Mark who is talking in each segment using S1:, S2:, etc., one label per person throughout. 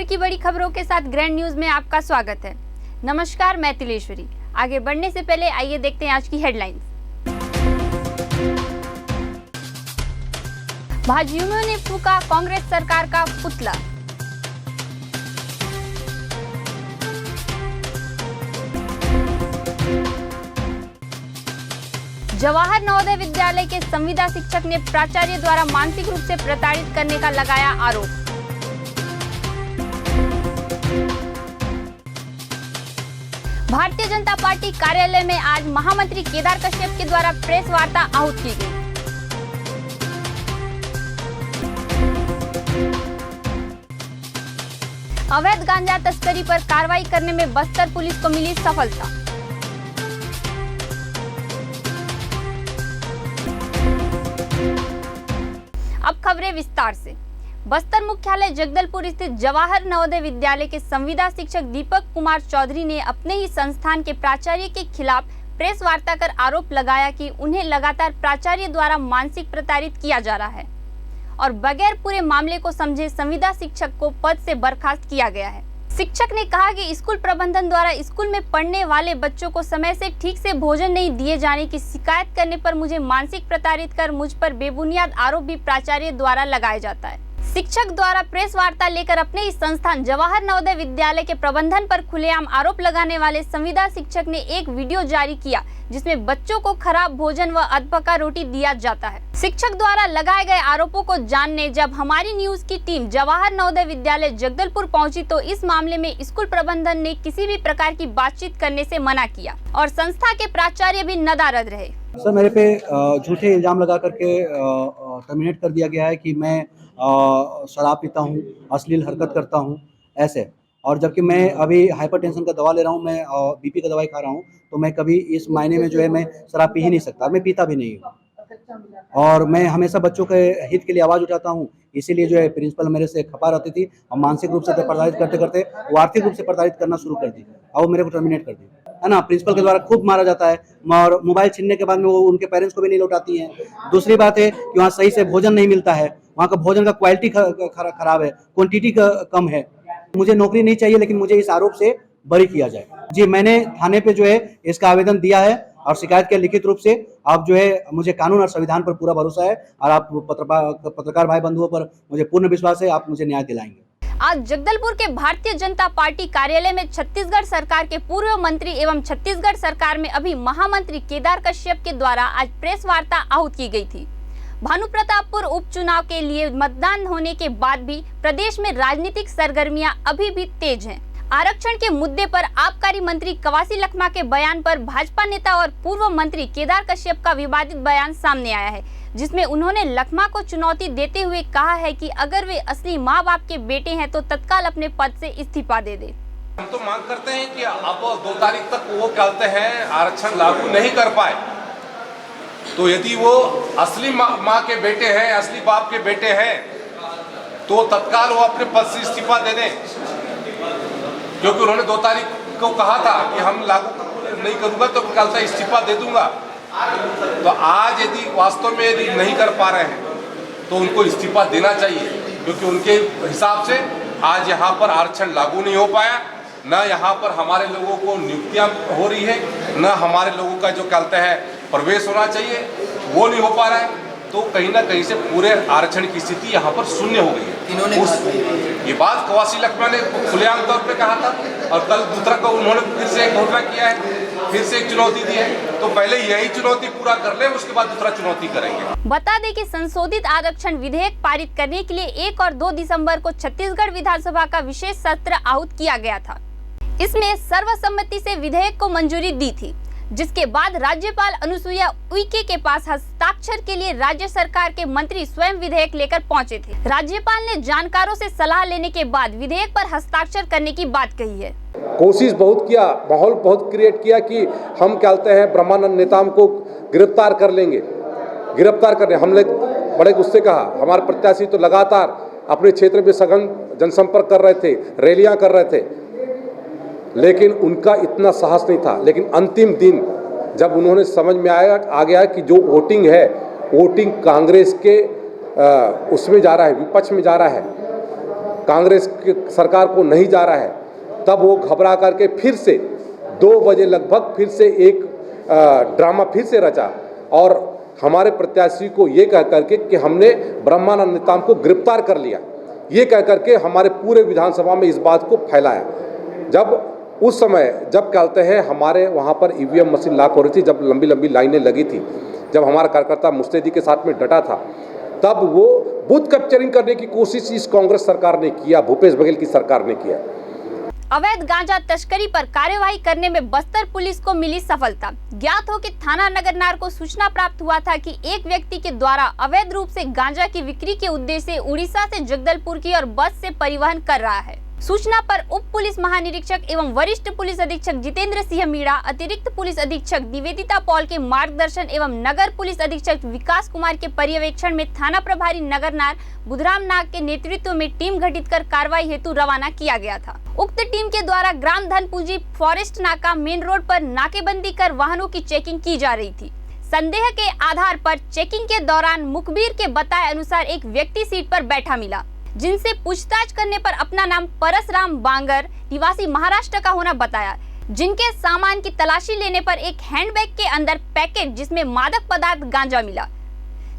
S1: शहर की बड़ी खबरों के साथ ग्रैंड न्यूज में आपका स्वागत है। नमस्कार, मैं तिलेश्वरी। आगे बढ़ने से पहले आइए देखते हैं आज की हेडलाइंस। भाजयुमो ने फूंका कांग्रेस सरकार का पुतला। जवाहर नवोदय विद्यालय के संविदा शिक्षक ने प्राचार्य द्वारा मानसिक रूप से प्रताड़ित करने का लगाया आरोप। भारतीय जनता पार्टी कार्यालय में आज महामंत्री केदार कश्यप के द्वारा प्रेस वार्ता आहूत की गई। अवैध गांजा तस्करी पर कार्रवाई करने में बस्तर पुलिस को मिली सफलता। अब खबरें विस्तार से। बस्तर मुख्यालय जगदलपुर स्थित जवाहर नवोदय विद्यालय के संविदा शिक्षक दीपक कुमार चौधरी ने अपने ही संस्थान के प्राचार्य के खिलाफ प्रेस वार्ता कर आरोप लगाया कि उन्हें लगातार प्राचार्य द्वारा मानसिक प्रताड़ित किया जा रहा है और बगैर पूरे मामले को समझे संविदा शिक्षक को पद से बर्खास्त किया गया है। शिक्षक ने कहा कि स्कूल प्रबंधन द्वारा स्कूल में पढ़ने वाले बच्चों को समय से ठीक से भोजन नहीं दिए जाने की शिकायत करने पर मुझे मानसिक प्रताड़ित कर मुझ पर बेबुनियाद आरोप भी प्राचार्य द्वारा लगाया जाता है। शिक्षक द्वारा प्रेस वार्ता लेकर अपने ही संस्थान जवाहर नवोदय विद्यालय के प्रबंधन पर खुलेआम आरोप लगाने वाले संविदा शिक्षक ने एक वीडियो जारी किया जिसमें बच्चों को खराब भोजन व अधपका रोटी दिया जाता है। शिक्षक द्वारा लगाए गए आरोपों को जानने जब हमारी न्यूज की टीम जवाहर नवोदय विद्यालय जगदलपुर पहुंची तो इस मामले में स्कूल प्रबंधन ने किसी भी प्रकार की बातचीत करने से मना किया और संस्था के प्राचार्य भी नदारद रहे।
S2: सर, मेरे पे झूठे इल्जाम लगा करके टर्मिनेट कर दिया गया है कि मैं शराब पीता हूँ, अश्लील हरकत करता हूँ ऐसे। और जबकि मैं अभी हाइपरटेंशन का दवा ले रहा हूँ, मैं बीपी का दवाई खा रहा हूँ, तो मैं कभी इस मायने में जो है मैं शराब पी ही नहीं सकता, मैं पीता भी नहीं हूँ। और मैं हमेशा बच्चों के हित के लिए आवाज़ उठाता हूँ, इसीलिए जो है प्रिंसिपल मेरे से खपा रहती थी और मानसिक रूप से प्रताड़ित करते करते वो आर्थिक रूप से प्रताड़ित करना शुरू कर दी और वो मेरे को टर्मिनेट कर दी है ना। प्रिंसिपल के द्वारा खूब मारा जाता है और मोबाइल छीनने के बाद में वो उनके पेरेंट्स को भी नहीं लौटाती हैं। दूसरी बात है कि वहाँ सही से भोजन नहीं मिलता है, वहाँ का भोजन का क्वालिटी खराब है, क्वांटिटी कम है। मुझे नौकरी नहीं चाहिए, लेकिन मुझे इस आरोप से बरी किया जाए। जी, मैंने थाने पे जो है इसका आवेदन दिया है और शिकायत किया लिखित रूप से। आप जो है मुझे कानून और संविधान पर पूरा भरोसा है और आप पत्रकार भाई बंधुओं पर मुझे पूर्ण विश्वास है, आप मुझे न्याय दिलाएंगे।
S1: आज जगदलपुर के भारतीय जनता पार्टी कार्यालय में छत्तीसगढ़ सरकार के पूर्व मंत्री एवं छत्तीसगढ़ सरकार में अभी महामंत्री केदार कश्यप के द्वारा आज प्रेस वार्ता आहूत की गई थी। भानुप्रतापपुर उपचुनाव के लिए मतदान होने के बाद भी प्रदेश में राजनीतिक सरगर्मियां अभी भी तेज हैं। आरक्षण के मुद्दे पर आबकारी मंत्री कवासी लखमा के बयान पर भाजपा नेता और पूर्व मंत्री केदार कश्यप का विवादित बयान सामने आया है, जिसमें उन्होंने लखमा को चुनौती देते हुए कहा है कि अगर वे असली माँ बाप के बेटे हैं तो तत्काल अपने पद से इस्तीफा दे दे।
S3: हम तो मांग करते हैं कि अब 2 तारीख तक वो कहते हैं आरक्षण लागू नहीं कर पाए, तो यदि वो असली माँ के बेटे हैं, असली बाप के बेटे हैं, तो तत्काल वो अपने पद से इस्तीफा दे दें, क्योंकि उन्होंने 2 तारीख को कहा था कि हम लागू नहीं करूंगा तो कल तक इस्तीफा दे दूंगा। तो आज यदि वास्तव में यदि नहीं कर पा रहे हैं तो उनको इस्तीफा देना चाहिए, क्योंकि उनके हिसाब से आज यहाँ पर आरक्षण लागू नहीं हो पाया, न यहाँ पर हमारे लोगों को नियुक्तियाँ हो रही है, न हमारे लोगों का जो कहते हैं प्रवेश होना चाहिए वो नहीं हो पा रहा है। तो कहीं ना कहीं से पूरे आरक्षण की स्थिति यहाँ पर शून्य हो गई है। ये बात कवासी लखमा ने खुलेआम तौर पे कहा था और कल दूसरा को उन्होंने फिर से एक घोषणा किया है, फिर से एक चुनौती दी है। तो पहले यही चुनौती पूरा कर ले, उसके बाद दूसरा चुनौती करेंगे।
S1: बता दें कि संशोधित आरक्षण विधेयक पारित करने के लिए 1 और 2 दिसंबर को छत्तीसगढ़ विधानसभा का विशेष सत्र आहूत किया गया था। इसमें सर्वसम्मति से विधेयक को मंजूरी दी थी, जिसके बाद राज्यपाल अनुसुईया उइके के पास हस्ताक्षर के लिए राज्य सरकार के मंत्री स्वयं विधेयक लेकर पहुंचे थे। राज्यपाल ने जानकारों से सलाह लेने के बाद विधेयक पर हस्ताक्षर करने की बात कही है।
S4: कोशिश बहुत किया, माहौल बहुत क्रिएट किया कि हम कहते हैं ब्रह्मानंद नेताओं को गिरफ्तार कर लेंगे, गिरफ्तार करने हमने बड़े गुस्से कहा। हमारे प्रत्याशी तो लगातार अपने क्षेत्र में सघन जनसंपर्क कर रहे थे, रैलियां कर रहे थे, लेकिन उनका इतना साहस नहीं था। लेकिन अंतिम दिन जब उन्होंने समझ में आ गया कि जो वोटिंग है, वोटिंग कांग्रेस के उसमें जा रहा है, विपक्ष में जा रहा है, कांग्रेस की सरकार को नहीं जा रहा है, तब वो घबरा करके फिर से 2 बजे लगभग फिर से एक ड्रामा फिर से रचा और हमारे प्रत्याशी को ये कह करके कि हमने ब्रह्मानंद नेताम को गिरफ्तार कर लिया, ये कह करके हमारे पूरे विधानसभा में इस बात को फैलाया। जब उस समय जब कहते हैं हमारे वहाँ पर ईवीएम मशीन लॉक हो रही थी, जब लंबी लंबी लाइनें लगी थी, जब हमारा कार्यकर्ता मुस्तैदी के साथ में डटा था, तब वो बूथ कैप्चरिंग करने की कोशिश इस कांग्रेस सरकार ने किया, भूपेश बघेल की सरकार ने किया।
S1: अवैध गांजा तस्करी पर कार्यवाही करने में बस्तर पुलिस को मिली सफलता। ज्ञात हो कि थाना नगरनार को सूचना प्राप्त हुआ था कि एक व्यक्ति के द्वारा अवैध रूप से गांजा की बिक्री के उद्देश्य से उड़ीसा से जगदलपुर की और बस से परिवहन कर रहा है। सूचना पर उप पुलिस महानिरीक्षक एवं वरिष्ठ पुलिस अधीक्षक जितेंद्र सिंह मीणा, अतिरिक्त पुलिस अधीक्षक निवेदिता पॉल के मार्गदर्शन एवं नगर पुलिस अधीक्षक विकास कुमार के पर्यवेक्षण में थाना प्रभारी नगरनार बुधराम नाग के नेतृत्व में टीम गठित कर कार्रवाई हेतु रवाना किया गया था। उक्त टीम के द्वारा ग्राम धनपूंजी फॉरेस्ट नाका मेन रोड पर नाकेबंदी कर वाहनों की चेकिंग की जा रही थी। संदेह के आधार पर चेकिंग के दौरान मुखबिर के बताए अनुसार एक व्यक्ति सीट पर बैठा मिला, जिनसे पूछताछ करने पर अपना नाम परसराम बांगर निवासी महाराष्ट्र का होना बताया। जिनके सामान की तलाशी लेने पर एक हैंडबैग के अंदर पैकेट जिसमें मादक पदार्थ गांजा मिला,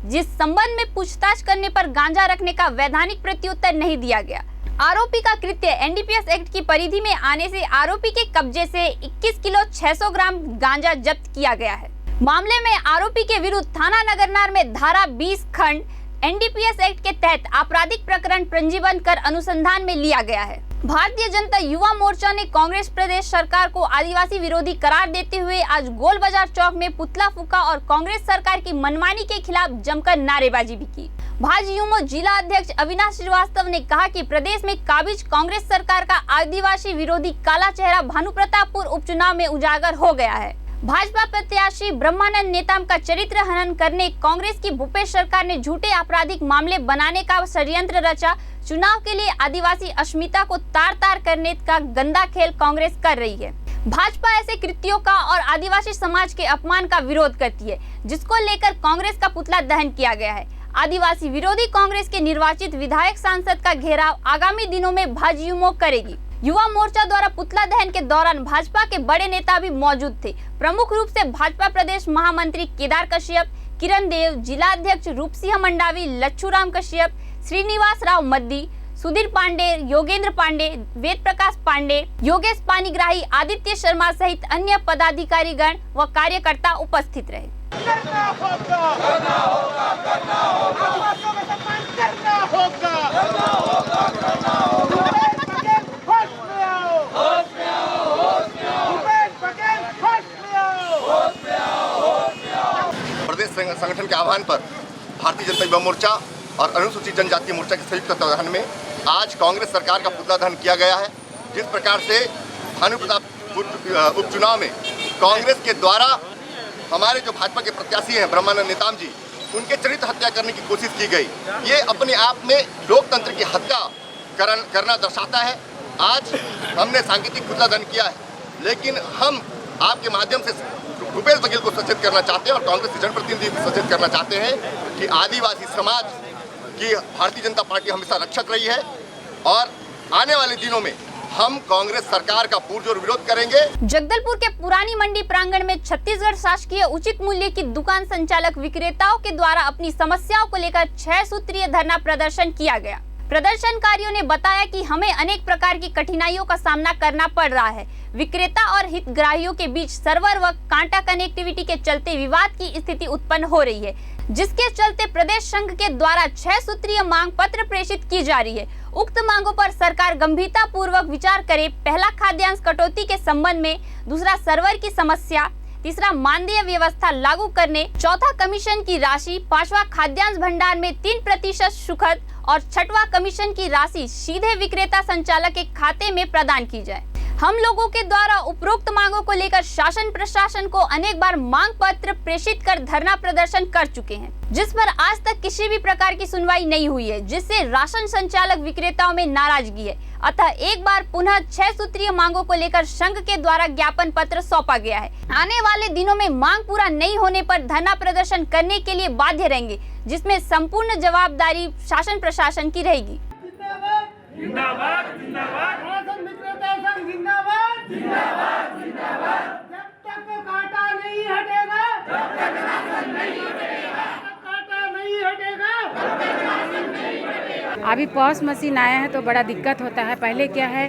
S1: जिस संबंध में पूछताछ करने पर गांजा रखने का वैधानिक प्रत्युत्तर नहीं दिया गया। आरोपी का कृत्य एनडीपीएस एक्ट की परिधि में आने से आरोपी के कब्जे से 21 किलो 600 ग्राम गांजा जब्त किया गया है। मामले में आरोपी के विरुद्ध थाना नगरनार में धारा 20 खंड एनडीपीएस एक्ट के तहत आपराधिक प्रकरण पंजीबद्ध कर अनुसंधान में लिया गया है। भारतीय जनता युवा मोर्चा ने कांग्रेस प्रदेश सरकार को आदिवासी विरोधी करार देते हुए आज गोल बाजार चौक में पुतला फूका और कांग्रेस सरकार की मनमानी के खिलाफ जमकर नारेबाजी भी की। भाजयुमो जिला अध्यक्ष अविनाश श्रीवास्तव ने कहा कि प्रदेश में काबिज कांग्रेस सरकार का आदिवासी विरोधी काला चेहरा भानुप्रतापपुर उपचुनाव में उजागर हो गया है। भाजपा प्रत्याशी ब्रह्मानंद नेताम का चरित्र हनन करने कांग्रेस की भूपेश सरकार ने झूठे आपराधिक मामले बनाने का षड्यंत्र रचा। चुनाव के लिए आदिवासी अस्मिता को तार तार करने का गंदा खेल कांग्रेस कर रही है। भाजपा ऐसे कृत्यों का और आदिवासी समाज के अपमान का विरोध करती है, जिसको लेकर कांग्रेस का पुतला दहन किया गया है। आदिवासी विरोधी कांग्रेस के निर्वाचित विधायक सांसद का घेराव आगामी दिनों में भाजयुमो करेगी। युवा मोर्चा द्वारा पुतला दहन के दौरान भाजपा के बड़े नेता भी मौजूद थे। प्रमुख रूप से भाजपा प्रदेश महामंत्री केदार कश्यप, किरण देव, जिला अध्यक्ष रूपसिंह मंडावी, लच्छूराम कश्यप, श्रीनिवास राव मद्दी, सुधीर पांडे, योगेंद्र पांडे, वेद प्रकाश पांडे, योगेश पानीग्राही, आदित्य शर्मा सहित अन्य पदाधिकारीगण व कार्यकर्ता उपस्थित रहे।
S5: प्रदेश संगठन के आह्वान पर भारतीय जनता युवा मोर्चा और अनुसूचित जनजाति मोर्चा के संयुक्त तत्वावधान में आज कांग्रेस सरकार का पुतला दहन किया गया है। जिस प्रकार से भानुप्रतापपुर उपचुनाव में कांग्रेस के द्वारा हमारे जो भाजपा के प्रत्याशी हैं ब्रह्मानंद नेताम जी, उनके चरित्र हत्या करने की कोशिश की गई। ये अपने आप में लोकतंत्र की हत्या करना दर्शाता है। आज हमने सांकेतिक पुतला दहन किया है, लेकिन हम आपके माध्यम से भूपेश बघेल को सचेत करना चाहते हैं और कांग्रेस के जनप्रतिनिधि को सचेत करना चाहते हैं कि आदिवासी समाज की भारतीय जनता पार्टी हमेशा रक्षक रही है और आने वाले दिनों में हम कांग्रेस सरकार का पुरजोर विरोध करेंगे।
S1: जगदलपुर के पुरानी मंडी प्रांगण में छत्तीसगढ़ शासकीय उचित मूल्य की दुकान संचालक विक्रेताओं के द्वारा अपनी समस्याओं को लेकर 6 सूत्रीय धरना प्रदर्शन किया गया। प्रदर्शनकारियों ने बताया कि हमें अनेक प्रकार की कठिनाइयों का सामना करना पड़ रहा है। विक्रेता और हितग्राहियों के बीच सर्वर व कांटा कनेक्टिविटी के चलते विवाद की स्थिति उत्पन्न हो रही है, जिसके चलते प्रदेश संघ के द्वारा 6 सूत्रीय मांग पत्र प्रेषित की जा रही है। उक्त मांगों पर सरकार गंभीरता पूर्वक विचार करे। पहला, खाद्यान्न कटौती के संबंध में, दूसरा, सर्वर की समस्या, तीसरा, मानदेय व्यवस्था लागू करने, चौथा, कमीशन की राशि, पांचवा, खाद्यान्न भंडार में 3% सुखद और छठवां, कमीशन की राशि सीधे विक्रेता संचालक के खाते में प्रदान की जाए। हम लोगों के द्वारा उपरोक्त मांगों को लेकर शासन प्रशासन को अनेक बार मांग पत्र प्रेषित कर धरना प्रदर्शन कर चुके हैं, जिस पर आज तक किसी भी प्रकार की सुनवाई नहीं हुई है, जिससे राशन संचालक विक्रेताओं में नाराजगी है। अतः एक बार पुनः 6 सूत्रीय मांगों को लेकर संघ के द्वारा ज्ञापन पत्र सौंपा गया है। आने वाले दिनों में मांग पूरा नहीं होने पर धरना प्रदर्शन करने के लिए बाध्य रहेंगे, जिसमें संपूर्ण जवाबदारी शासन प्रशासन की रहेगी।
S6: जिंदाबाद जिंदाबाद राशन विक्रेता संघ जिंदाबाद जिंदाबाद जिंदाबाद जब तक कांटा नहीं हटेगा जब तक राशन नहीं हटेगा कांटा नहीं हटेगा जब तक राशन नहीं हटेगा।
S7: अभी पॉस मशीन आया है तो बड़ा दिक्कत होता है। पहले क्या है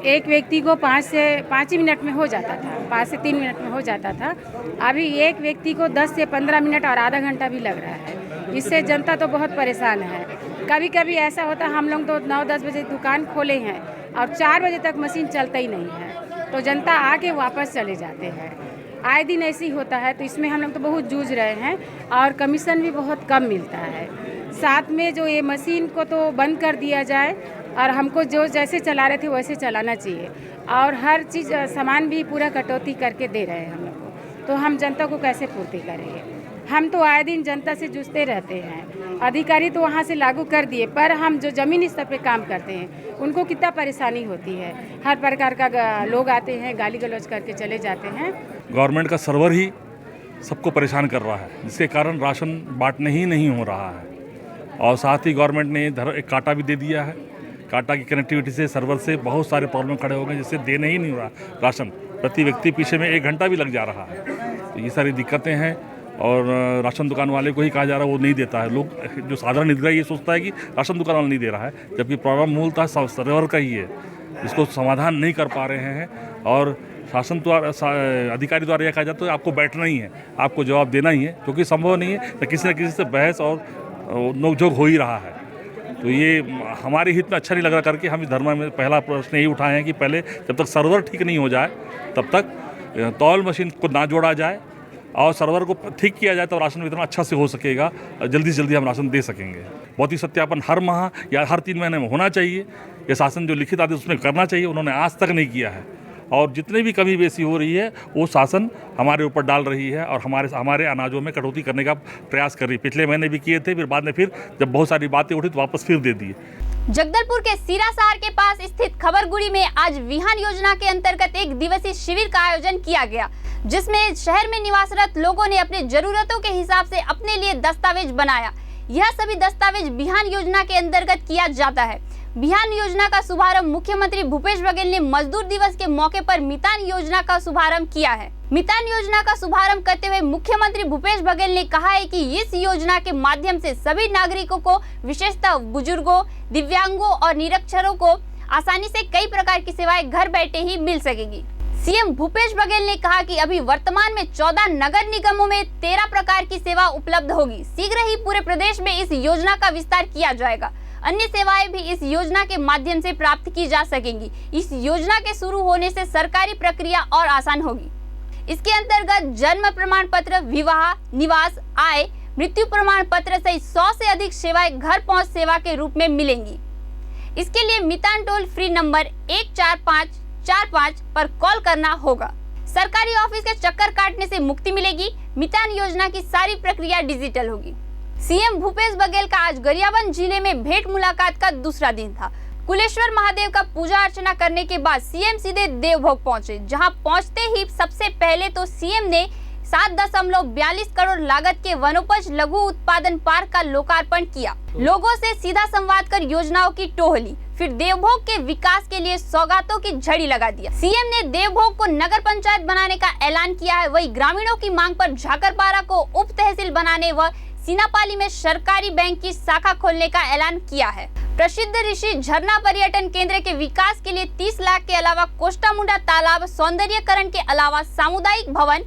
S7: एक व्यक्ति को 5 ही मिनट में हो जाता था, 5 से 3 मिनट में हो जाता था। अभी एक व्यक्ति को 10 से 15 मिनट और आधा घंटा भी लग रहा है। इससे जनता तो बहुत परेशान है। कभी कभी ऐसा होता है हम लोग तो 9-10 बजे दुकान खोले हैं और 4 बजे तक मशीन चलता ही नहीं है, तो जनता आके वापस चले जाते हैं। आए दिन ऐसे ही होता है, तो इसमें हम लोग तो बहुत जूझ रहे हैं और कमीशन भी बहुत कम मिलता है। साथ में जो ये मशीन को तो बंद कर दिया जाए और हमको जो जैसे चला रहे थे वैसे चलाना चाहिए, और हर चीज़ सामान भी पूरा कटौती करके दे रहे हैं हम लोग को, तो हम जनता को कैसे पूर्ति करेंगे। हम तो आए दिन जनता से जूझते रहते हैं। अधिकारी तो वहाँ से लागू कर दिए, पर हम जो ज़मीनी स्तर पे काम करते हैं उनको कितना परेशानी होती है। हर प्रकार का लोग आते हैं, गाली गलौज करके चले जाते हैं।
S8: गवर्नमेंट का सर्वर ही सबको परेशान कर रहा है, जिसके कारण राशन बांटने ही नहीं हो रहा है। और साथ ही गवर्नमेंट ने एक कांटा भी दे दिया है। कांटा की कनेक्टिविटी से सर्वर से बहुत सारे प्रॉब्लम खड़े हो गए, जिससे देने ही नहीं हो रहा राशन। प्रति व्यक्ति पीछे में 1 घंटा भी लग जा रहा है। तो ये सारी दिक्कतें हैं और राशन दुकान वाले को ही कहा जा रहा है वो नहीं देता है। लोग जो साधारण निगरानी ये सोचता है कि राशन दुकान वाला नहीं दे रहा है, जबकि प्रॉब्लम मूलतः सर्वर का ही है, जिसको समाधान नहीं कर पा रहे हैं। और शासन द्वारा अधिकारी द्वारा यह कहा जाता है आपको बैठना ही है, आपको जवाब देना ही है, क्योंकि संभव नहीं है तो किसी न किसी से बहस और नोकझोंक हो ही रहा है। तो ये हमारे हित में अच्छा नहीं लग रहा करके हम इस धरना में पहला प्रश्न यही उठाए हैं कि पहले जब तक सर्वर ठीक नहीं हो जाए तब तक तौल मशीन को ना जोड़ा जाए और सर्वर को ठीक किया जाए तो राशन वितरण अच्छा से हो सकेगा, जल्दी से जल्दी हम राशन दे सकेंगे। भौतिक सत्यापन हर माह या हर 3 महीने में होना चाहिए। ये शासन जो लिखित आदेश उसमें करना चाहिए, उन्होंने आज तक नहीं किया है। और जितने भी कमी बेसी हो रही है वो शासन हमारे ऊपर डाल रही है और हमारे अनाजों में कटौती करने का प्रयास कर रही है। पिछले महीने भी किए थे, फिर बाद में फिर जब बहुत सारी बातें उठी तो वापस फिर दे दिए।
S1: जगदलपुर के सीरासार के पास स्थित खबरगुड़ी में आज विहान योजना के अंतर्गत 1 दिवसीय शिविर का आयोजन किया गया, जिसमें शहर में निवासरत लोगों ने अपने जरूरतों के हिसाब से अपने लिए दस्तावेज बनाया। यह सभी दस्तावेज बिहान योजना के अंतर्गत किया जाता है। बिहान योजना का शुभारंभ मुख्यमंत्री भूपेश बघेल ने मजदूर दिवस के मौके पर मितान योजना का शुभारंभ किया है। मितान योजना का शुभारंभ करते हुए मुख्यमंत्री भूपेश बघेल ने कहा है कि इस योजना के माध्यम से सभी नागरिकों को, विशेषतः बुजुर्गों, दिव्यांगों और निरक्षरों को आसानी से कई प्रकार की सेवाएं घर बैठे ही मिल सकेगी। सीएम भूपेश बघेल ने कहा कि अभी वर्तमान में 14 नगर निगमों में 13 प्रकार की सेवा उपलब्ध होगी। शीघ्र ही पूरे प्रदेश में इस योजना का विस्तार किया जाएगा। अन्य सेवाएं भी इस योजना के माध्यम से प्राप्त की जा सकेंगी। इस योजना के शुरू होने से सरकारी प्रक्रिया और आसान होगी। इसके अंतर्गत जन्म प्रमाण पत्र, विवाह, निवास, आय, मृत्यु प्रमाण पत्र सहित 100 से अधिक सेवाएं घर पहुंच सेवा के रूप में मिलेंगी। इसके लिए मितान टोल फ्री नंबर 14545 पर कॉल करना होगा। सरकारी ऑफिस के चक्कर काटने से मुक्ति मिलेगी। मितान योजना की सारी प्रक्रिया डिजिटल होगी। सीएम भूपेश बघेल का आज गरियाबंद जिले में भेंट मुलाकात का दूसरा दिन था। कुलेश्वर महादेव का पूजा अर्चना करने के बाद सीएम सीधे देवभोग पहुंचे, जहां पहुंचते ही सबसे पहले तो सीएम ने 7.42 करोड़ लागत के वनोपज लघु उत्पादन पार्क का लोकार्पण किया। लोगों से सीधा संवाद कर योजनाओं की टोह ली, फिर देवभोग के विकास के लिए सौगातों की झड़ी लगा दिया। सीएम ने देवभोग को नगर पंचायत बनाने का ऐलान किया है। वही ग्रामीणों की मांग पर झाकरपारा को उप तहसील बनाने व सीनापाली में सरकारी बैंक की शाखा खोलने का ऐलान किया है। प्रसिद्ध ऋषि झरना पर्यटन केंद्र के विकास के लिए 30 लाख के अलावा कोष्टा मुंडा तालाब सौंदर्यकरण के अलावा सामुदायिक भवन,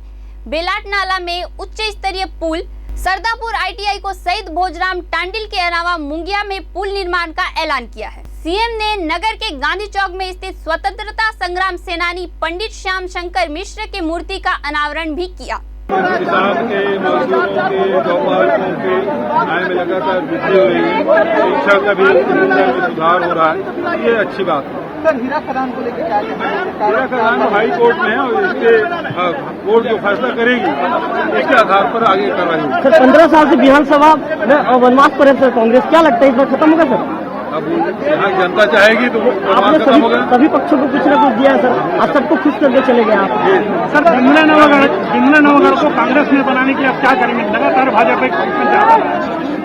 S1: बेलाट नाला में उच्च स्तरीय पुल, सरदापुर ITI को शहीद भोजराम टांडिल के अलावा मुंगिया में पुल निर्माण का ऐलान किया है। सीएम ने नगर के गांधी चौक में स्थित स्वतंत्रता संग्राम सेनानी पंडित श्याम शंकर मिश्र की मूर्ति का अनावरण भी किया।
S9: किसान के, मजदूरों के, व्यापारियों के आय में लगातार वृद्धि हो रही है। शिक्षा का भी सुधार हो रहा है, ये अच्छी बात है।
S10: सर, हीरा खदान को लेकर क्या कहना है?
S9: हीरा खदान हाई कोर्ट में है और इसके कोर्ट जो फैसला करेगी इसके आधार पर आगे कार्रवाई होगी।
S10: सर, 15 साल से विधानसभा में वनवास पर है सर कांग्रेस, क्या लगता है इस बार खत्म होगा सर?
S9: अब यहाँ जनता चाहेगी तो
S10: आपने
S9: खत्म होगा।
S10: सभी पक्षों को कुछ न कुछ दिया है सर, आप सबको खुश करके चले गए आप।
S9: सर, बिमला नवगढ़ को कांग्रेस में बनाने के लिए आप क्या करेंगे? लगातार भाजपा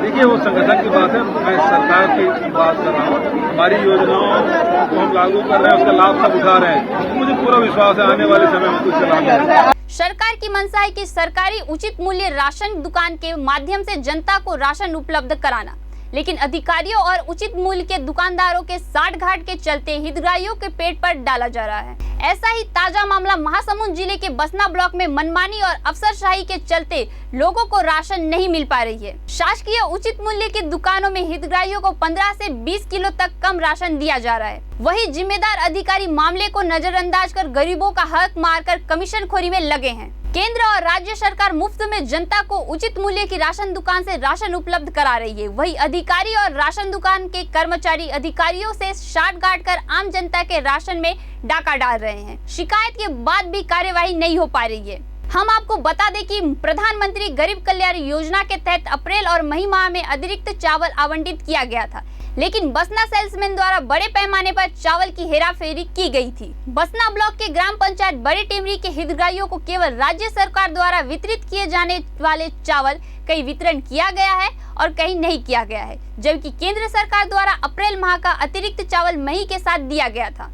S9: देखिए वो संगठन की बात है, मैं सरकार की बात कर रहा हूँ। हमारी योजनाओं को हम लागू कर रहे हैं, उसका लाभ सब उठा रहे हैं। मुझे पूरा विश्वास है आने वाले समय में कुछ चलाएंगे।
S1: सरकार की मंशा है कि सरकारी उचित मूल्य राशन दुकान के माध्यम से जनता को राशन उपलब्ध कराना, लेकिन अधिकारियों और उचित मूल्य के दुकानदारों के साठ घाट के चलते हितग्राहियों के पेट पर डाला जा रहा है। ऐसा ही ताजा मामला महासमुंद जिले के बसना ब्लॉक में मनमानी और अफसरशाही के चलते लोगों को राशन नहीं मिल पा रही है। शासकीय उचित मूल्य की दुकानों में हितग्राहियों को 15 से 20 किलो तक कम राशन दिया जा रहा है। वही जिम्मेदार अधिकारी मामले को नजरअंदाज कर गरीबों का हक मारकर कमीशन खोरी में लगे हैं। केंद्र और राज्य सरकार मुफ्त में जनता को उचित मूल्य की राशन दुकान से राशन उपलब्ध करा रही है। वही अधिकारी और राशन दुकान के कर्मचारी अधिकारियों से साठ गांठ कर आम जनता के राशन में डाका डाल रहे हैं। शिकायत के बाद भी कार्यवाही नहीं हो पा रही है। हम आपको बता दें कि प्रधानमंत्री गरीब कल्याण योजना के तहत अप्रैल और मई माह में अतिरिक्त चावल आवंटित किया गया था, लेकिन बसना सेल्समैन द्वारा बड़े पैमाने पर चावल की हेराफेरी की गई थी। बसना ब्लॉक के ग्राम पंचायत बड़े टेमरी के हितग्राहियों को केवल राज्य सरकार द्वारा वितरित किए जाने वाले चावल कहीं वितरण किया गया है और कहीं नहीं किया गया है, जबकि केंद्र सरकार द्वारा अप्रैल माह का अतिरिक्त चावल मई के साथ दिया गया था।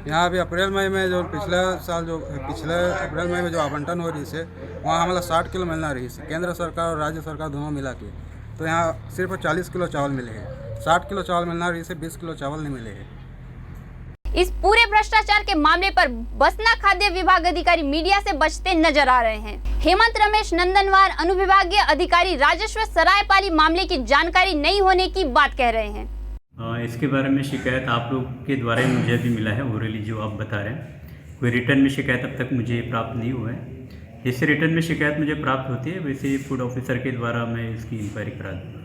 S11: यहाँ अभी अप्रैल मई में जो पिछले अप्रैल मई में जो आवंटन हो रही है वहाँ हमारा 60 किलो मिलना रही है, केंद्र सरकार और राज्य सरकार दोनों मिला के, तो यहाँ सिर्फ 40 किलो चावल मिले हैं। 60 किलो चावल मिलना रही है, 20 किलो चावल नहीं मिले हैं।
S1: इस पूरे भ्रष्टाचार के मामले पर बसना खाद्य विभाग अधिकारी मीडिया से बचते नजर आ रहे हैं। हेमंत रमेश नंदनवार अनुविभागीय अधिकारी राजस्व सरायपाली मामले की जानकारी नहीं होने की बात कह रहे हैं।
S12: इसके बारे में शिकायत आप लोग के द्वारा ही मुझे भी मिला है, ओरली जो आप बता रहे हैं। कोई रिटर्न में शिकायत अब तक मुझे प्राप्त नहीं हुआ है। जैसे रिटर्न में शिकायत मुझे प्राप्त होती है वैसे ही फूड ऑफिसर के द्वारा मैं इसकी इंक्वायरी करा दूँगा।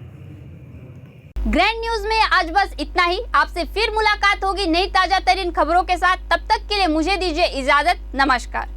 S1: ग्रैंड न्यूज में आज बस इतना ही। आपसे फिर मुलाकात होगी नई ताजा तरीन खबरों के साथ। तब तक के लिए मुझे दीजिए इजाजत। नमस्कार।